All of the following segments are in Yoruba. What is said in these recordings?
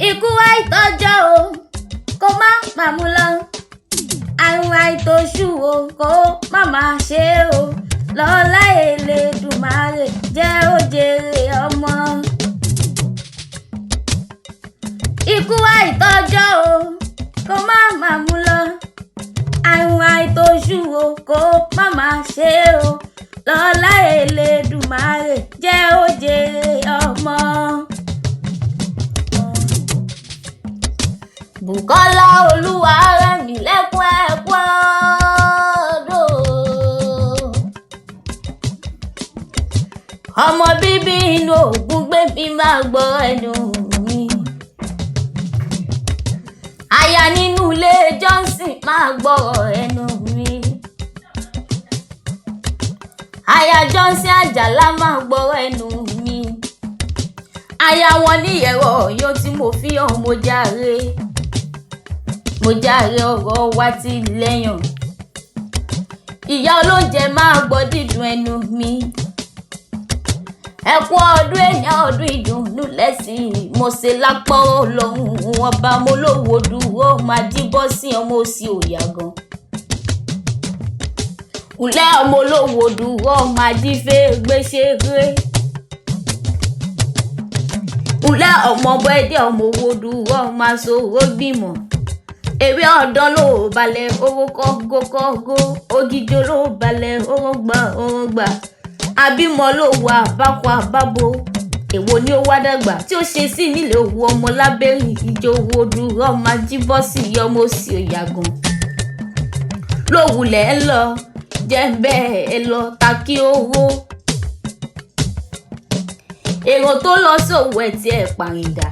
Ikú àìtọ́jọ́ o, kó má mú lọ. Àrùn àìtóṣù o, kó má ṣe o. Lọ́lá Elédùmarè jẹ́ ó jèrè ọmọ. Ikú àìtọ́jọ́ o, kó má mú lọ. Àrùn àìtóṣù o, kó má ṣe o. Lọ́lá Elédùmarè jẹ́ ó jèrè ọmọ. Bùkọ́lá Olúwarẹ̀mílẹ́kún ẹ̀kún ọdún. Ọmọ bíbí inú Ògúngbèmí máa gbọ́ ẹnu mi. Aya nínú ilé Johnson máa gbọ́ ẹnu mi. Aya Johnson Àjàlá máa gbọ́ ẹnu mi. Aya wọn ní ẹ̀rọ yóò tí mo fi hàn mo jàre ọ̀rọ̀ wa ti lẹ́yàn. Ìyá olóúnjẹ máa gbọ́ dídùn ẹnu mi. Ẹkún ọdún èèyàn ọdún ìdùnnú lẹ́sìn mo ṣe lápọ̀rọ̀ lọ́hùn ọba mo lówó dúró máa jíbọ́ sí ọmọ òsì òyà gan. Ùlẹ́ ọmọ olówó dúró máa jí fẹ́ gbéṣeré. Ùlẹ́ ọmọ bẹ́ẹ̀dẹ̀ ọmọ owó dúró máa sọ̀rọ̀ gbìmọ̀. Ewé ọ̀dọ́ ló balẹ̀ owó kọ́gó ògìjọ ló balẹ̀ owó gbà abímọ ló wà bákọ àbábo èwo ni ó wá dàgbà tí ó ṣe sí nílé owó ọmọ lábẹ́rìn ìjọ owó dúró máa jíbọ́ sí ọmọ òsì òyàgàn lówùlẹ̀ ẹ lọ jẹ́ bẹ́ẹ̀ ẹ lọ ta kí owó èrò tó lọ sówó ẹ̀ tí ẹ̀ pàrìndà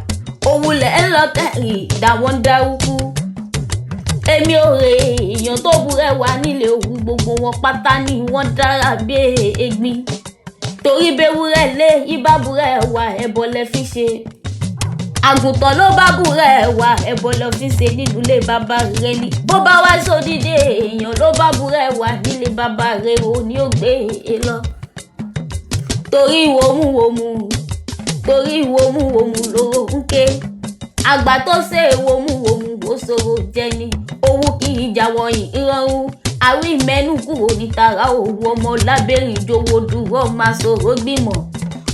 òwúlẹ̀ ẹ lọ tẹ̀rìn ìdáwọ́n dárúkú. Èmi ò rè èèyàn tó burẹ́ wà nílé òwú gbogbo wọn pátá ni wọ́n dára bí egbin torí bewúrẹ́ lé ibà burẹ́ wà ẹbọ lẹ fi ṣe àgùntàn ló bá burẹ́ wà ẹbọ lẹ fi ṣe nínú ilé bàbá rẹ ni bó bá wá sódìdé èèyàn ló bá burẹ́ wà nílé bàbá rẹ ò ní ó gbé e lọ torí wòmùwòmù lóró ń ké àgbà tó ṣe wòmùwòmù ó ṣòro jẹ ni owó kì í jà wọ̀nyí ìrọ̀rùn àwí mẹ́nu kúrò ní tara òwú ọmọ lábẹ́rìn ìjòwò dúró máa ṣòro gbìmọ̀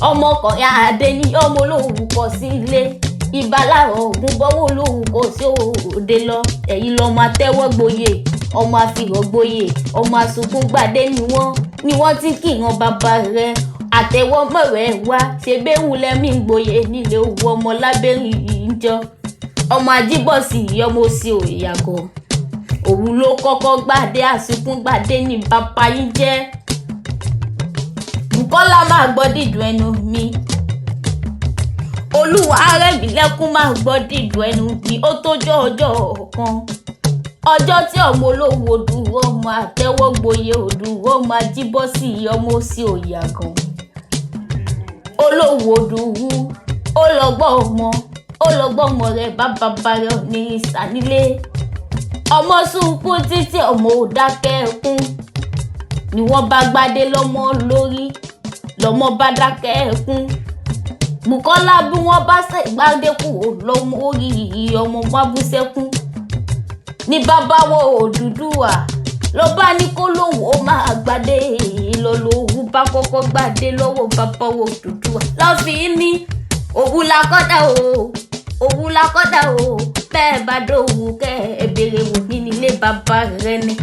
ọmọkùnrin àdé ní ọmọ olówó kọ sí ilé ìbálàrọ̀ ògùn bọ́wọ́ olówó kọ sí òde lọ ẹ̀yìn lọ́mọ àtẹ́wọ́ gboyè ọmọ àfihàn gboyè ọmọ àsunkún gbàdé ni wọ́n ti kìran bàbá rẹ̀ àtẹ́wọ́ mọ̀rẹ́ wá ṣe béwu lẹ́mí gboyè nílé owó ọmọ lábẹ́rìn ìjọ ọmọ ajíbọ̀sì ọmọ òsì òyàgò òun ló kọ́kọ́ gbàdé àsunkún gbàdé ní bàbá yín jẹ́ Bùkọ́lá máa gbọ́ dídùn ẹnu mi Olúwarẹ̀mílẹ́kún máa gbọ́ dídùn ẹnu mi ó tójọ́ ọjọ́ kan ọjọ́ tí ọmọ olówó dúró ọmọ àtẹ́wọ́ gboyè òdúró ọmọ ajíbọ̀sì ọmọ òsì òyàgò olówó dúró ó lọ́gbọ́n ọmọ rẹ̀ bàbá rẹ̀ ní ìsànílé ọmọ sunkún títí ọmọ ò dákẹ́ ẹkún ni wọ́n bá gbádé lọ́mọ lórí lọ́mọ bá dákẹ́ ẹkún Bùkọ́lá bí wọ́n bá ṣe gbádé kúrò lọ́mọ orí ọmọ bá bú sẹ́kún ní bàbá wo Odùduwà ló bá ní kó lóun ó máa gbádé lọ lòun bá kọ́kọ́ gbádé lọ́wọ́ bàbá wo Odùduwà lọ́fì ní òwú la kọ́dà o bẹ́ẹ̀ bá dòwú kẹ́ ẹ bèrè wò ní nílé bàbá rẹ ni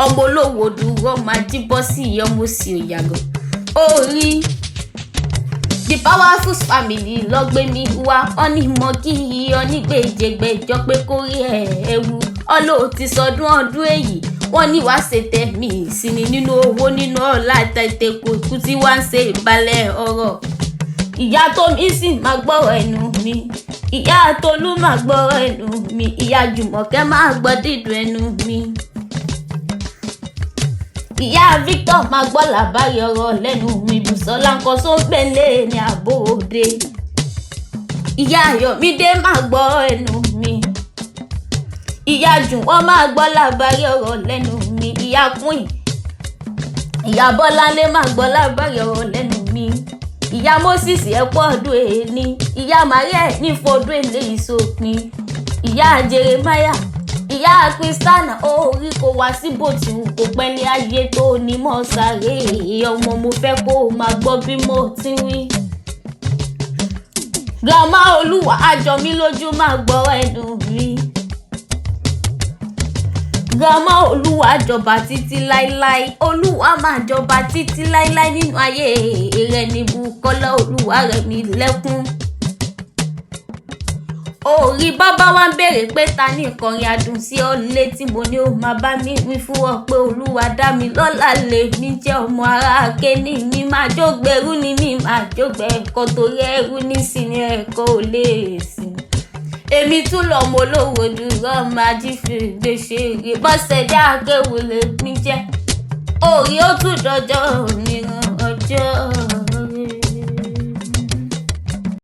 ọmọ olówó dúró máa jíbọ́ sí ọmọ òsì òyàgò orí the powerful family lọ́gbé mi wá ọ́nì mọ́ kí onígbèjègbèjọ pé kó rí ẹ̀ẹ́wù ọlọ́ ti sọdún ọdún èyí wọ́n ní wàá ṣe tẹ̀mí sí ni nínú owó nínú ọ̀la tètè kò kú tí wàá ń ṣe ìbálẹ̀ ọ̀rọ̀ ìyá Tómi sì máa gbọ́rọ̀ ẹnu mi ìyá Tolú máa gbọ́rọ̀ ẹnu mi ìyá Jùmọ̀kẹ́ máa gbọ́ dídùn ẹnu mi ìyá Victor máa gbọ́ làbáyé ọ̀rọ̀ lẹ́nu mi Bùsọ́lá nǹkan tó gbẹ̀lẹ́ ní àbòde ìyá Ayọ̀mídé máa gbọ́ ẹnu mi ìyá Jùwọ́n máa gbọ́ làbáyé ọ̀rọ̀ lẹ́nu mi ìyá Queen ìyá Bọ́láńlé máa gbọ́ làbáyé ọ̀rọ̀ lẹ́nu mi ìyá Moses ẹ̀pọ̀ ọdún èní ìyá Maria ní fọdún èlé ìsòpin ìyá Jeremiah ìyá Kristiana orí kò wá síbò tí n kò pẹ́ ní ayé tó ní mọ́ sáré ọmọ mo fẹ́ kó o máa gbọ́ bí mo ti wí. Grandma Olúwa àjọ mi lójú máa gbọ́ ẹnu mi. Grandma Olúwa jọba títí láíláí Olúwa máa jọba títí láíláí nínú ayé rẹ̀ ní Bùkọ́lá Olúwa rẹ̀ mi lẹ́kún. Orí bàbá wa ń béèrè pé ta ní ìkọrin adùn sí ọ létí mo ní ó máa bá mi wí fún ọ pé Olúwa dá mi lọ́lá lè mi jẹ́ ọmọ ara kéní mi máa jógbẹ̀rú ni mi máa jógbẹ̀ ẹ̀kọ́ torí ẹrú nísìnyí ẹ̀kọ́ ò lè sìn. Èmi tún lọ mọ olówó dúró máa jí fi gbèsè rè bọ́sẹ̀ dá akéwò lè mi jẹ́ orí ó tún dọjọ́ mìíràn ọjọ́.